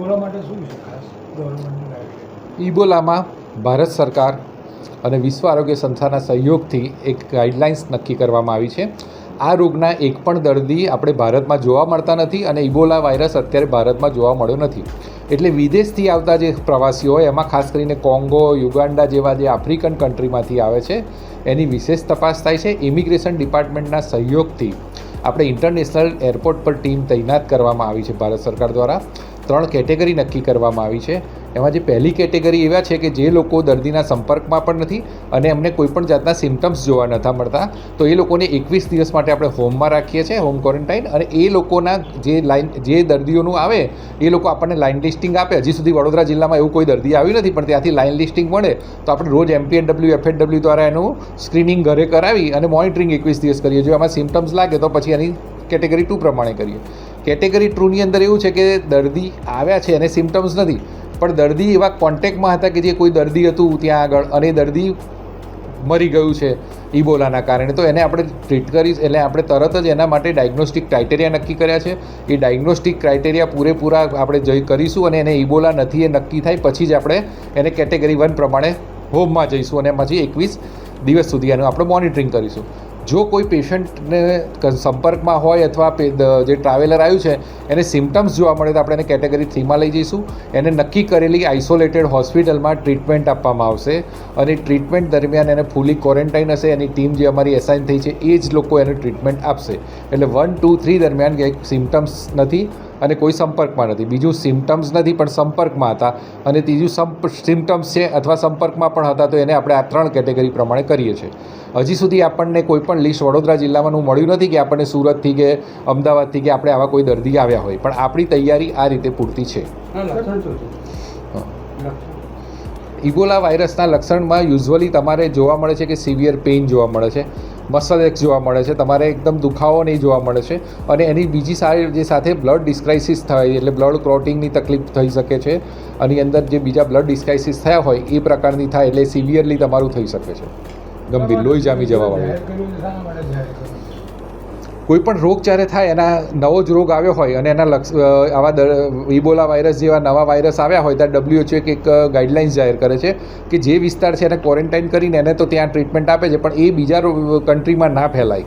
Ebola માટે શું છે ખાસ ગવર્મેન્ટની ગાઈડલાઈન? ઇબોલામાં ભારત સરકાર અને વિશ્વ આરોગ્ય સંસ્થાના સહયોગથી એક ગાઈડલાઇન્સ નક્કી કરવામાં આવી છે. આ રોગના એક પણ દર્દી આપણે ભારતમાં જોવા મળતા નથી અને ઇબોલા વાયરસ અત્યારે ભારતમાં જોવા મળ્યો નથી. એટલે વિદેશથી આવતા જે પ્રવાસીઓ હોય એમાં ખાસ કરીને કોંગો, યુગાન્ડા જેવા જે આફ્રિકન કન્ટ્રીમાંથી આવે છે એની વિશેષ તપાસ થાય છે. ઇમિગ્રેશન ડિપાર્ટમેન્ટના સહયોગથી આપણે ઇન્ટરનેશનલ એરપોર્ટ પર ટીમ તૈનાત કરવામાં આવી છે ભારત સરકાર દ્વારા. 3 કેટેગરી નક્કી કરવામાં આવી છે. એમાં જે પહેલી કેટેગરી એવા છે કે જે લોકો દર્દીના સંપર્કમાં પણ નથી અને એમને કોઈપણ જાતના સિમ્ટમ્સ જોવા નથી મળતા, તો એ લોકોને 21 દિવસ માટે આપણે હોમમાં રાખીએ છીએ, હોમ ક્વોરન્ટાઇન. અને એ લોકોના જે દર્દીઓનું આવે એ લોકો આપણને લાઇન લિસ્ટિંગ આપે. હજી સુધી વડોદરા જિલ્લામાં એવું કોઈ દર્દી આવ્યું નથી, પણ ત્યાંથી લાઇન લિસ્ટિંગ મળે તો આપણે રોજ MPNW, FHW દ્વારા એનું સ્ક્રીનિંગ ઘરે કરાવી અને મોનિટરિંગ 21 દિવસ કરીએ. જો એમાં સિમ્ટમ્સ લાગે તો પછી એની કેટેગરી 2 પ્રમાણે કરીએ. કેટેગરી 2ની અંદર એવું છે કે દર્દી આવ્યા છે અને સિમ્ટમ્સ નથી, પણ દર્દી એવા કોન્ટેક્ટમાં હતા કે જે કોઈ દર્દી હતું ત્યાં આગળ અને દર્દી મરી ગયું છે ઇબોલાના કારણે, તો એને આપણે ટ્રીટ કરી. એટલે આપણે તરત જ એના માટે ડાયગ્નોસ્ટિક ક્રાઇટેરિયા નક્કી કર્યા છે. એ ડાયગ્નોસ્ટિક ક્રાઇટેરિયા પૂરેપૂરા આપણે કરીશું અને એને ઇબોલા નથી એ નક્કી થાય પછી જ આપણે એને કેટેગરી 1 પ્રમાણે હોમમાં જઈશું અને પછી 21 દિવસ સુધી એનું આપણે મોનિટરિંગ કરીશું. જો કોઈ પેશન્ટને સંપર્કમાં હોય અથવા જે ટ્રાવેલર આવ્યું છે એને સિમ્ટમ્સ જોવા મળે તો આપણે એને કેટેગરી 3માં લઈ જઈશું. એને નક્કી કરેલી આઇસોલેટેડ હોસ્પિટલમાં ટ્રીટમેન્ટ આપવામાં આવશે અને ટ્રીટમેન્ટ દરમિયાન એને ફૂલી ક્વોરન્ટાઇન હશે. એની ટીમ જે અમારી એસાઇન થઈ છે એ જ લોકો એને ટ્રીટમેન્ટ આપશે. એટલે 1, 2, 3 દરમિયાન કંઈક સિમ્ટમ્સ નથી અને કોઈ સંપર્કમાં નથી. બીજું સિમ્ટમ્સ નથી પણ સંપર્કમાં હતા અને ત્રીજું સિમ્ટમ્સ છે અથવા સંપર્કમાં પણ હતા, તો એને આપણે આ 3 કેટેગરી પ્રમાણે કરીએ છીએ. હજી સુધી આપણને કોઈ પણ લિસ્ટ વડોદરા જિલ્લામાં મળ્યું નથી કે આપણને સુરતથી કે અમદાવાદથી કે આપણે આવા કોઈ દર્દી આવ્યા હોય, પણ આપણી તૈયારી આ રીતે પૂરતી છે. ઇબોલા વાયરસના લક્ષણમાં યુઝ્યુઅલી તમારે જોવા મળે છે કે સિવિયર પેઇન જોવા મળે છે, મસલ એક્સ જોવા મળે છે, તમારે એકદમ દુખાવો નહીં જોવા મળે છે અને એની બીજી સારી જે સાથે બ્લડ ડિસ્ક્રાઇસિસ થાય એટલે બ્લડ ક્લોટિંગની તકલીફ થઈ શકે છે. આની અંદર જે બીજા બ્લડ ડિસ્ક્રાઇસિસ થયા હોય એ પ્રકારની થાય એટલે સિવિયરલી તમારું થઈ શકે છે, ગંભીર લોહી જામી જવાવાળું. કોઈ પણ રોગ જ્યારે થાય એના નવો જ રોગ આવ્યો હોય અને એના આવા ઇબોલા વાયરસ જેવા નવા વાયરસ આવ્યા હોય ત્યારે WHO એક ગાઈડલાઇન્સ જાહેર કરે છે કે જે વિસ્તાર છે એને ક્વોરન્ટાઇન કરીને એને તો ત્યાં ટ્રીટમેન્ટ આપે છે, પણ એ બીજા કન્ટ્રીમાં ના ફેલાય.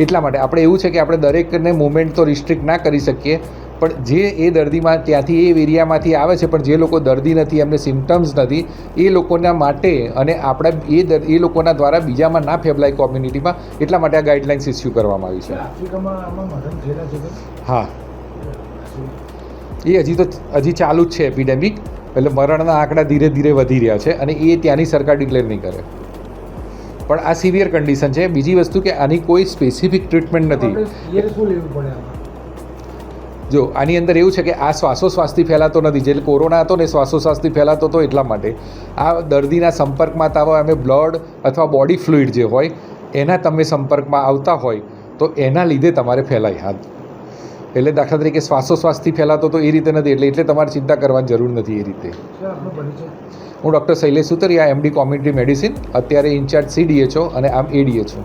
એટલા માટે આપણે એવું છે કે આપણે દરેકને મૂવમેન્ટ તો રિસ્ટ્રિક્ટ ના કરી શકીએ, પણ જે એ દર્દીમાં ત્યાંથી એ એરિયામાંથી આવે છે પણ જે લોકો દર્દી નથી, એમને સિમ્ટમ્સ નથી, એ લોકોના માટે અને આપણે એ લોકોના દ્વારા બીજામાં ના ફેલાય કોમ્યુનિટીમાં, એટલા માટે આ ગાઈડલાઇન્સ ઇસ્યુ કરવામાં આવી છે. હા, એ હજી ચાલુ જ છે એપિડેમિક, એટલે મરણના આંકડા ધીરે ધીરે વધી રહ્યા છે અને એ ત્યાંની સરકાર ડિક્લેર નહીં કરે. પણ આ સિવિયર કન્ડિશન છે. બીજી વસ્તુ કે આની કોઈ સ્પેસિફિક ટ્રીટમેન્ટ નથી. જો આની અંદર એવું છે કે આ શ્વાસોશ્વાસથી ફેલાતો નથી. જે કોરોના હતો ને શ્વાસોશ્વાસથી ફેલાતો હતો, એટલા માટે આ દર્દીના સંપર્કમાં તાવ અમે બ્લડ અથવા બોડી ફ્લુઇડ જે હોય એના તમે સંપર્કમાં આવતા હોય તો એના લીધે તમારે ફેલાય હાથ. એટલે દાખલા તરીકે શ્વાસોશ્વાસથી ફેલાતો તો એ રીતે નથી, એટલે તમારે ચિંતા કરવાની જરૂર નથી એ રીતે. હું doctor Shailesh Sutaria, MD community medicine, અત્યારે ઇન્ચાર્જ CDHO અને આમ ADHO.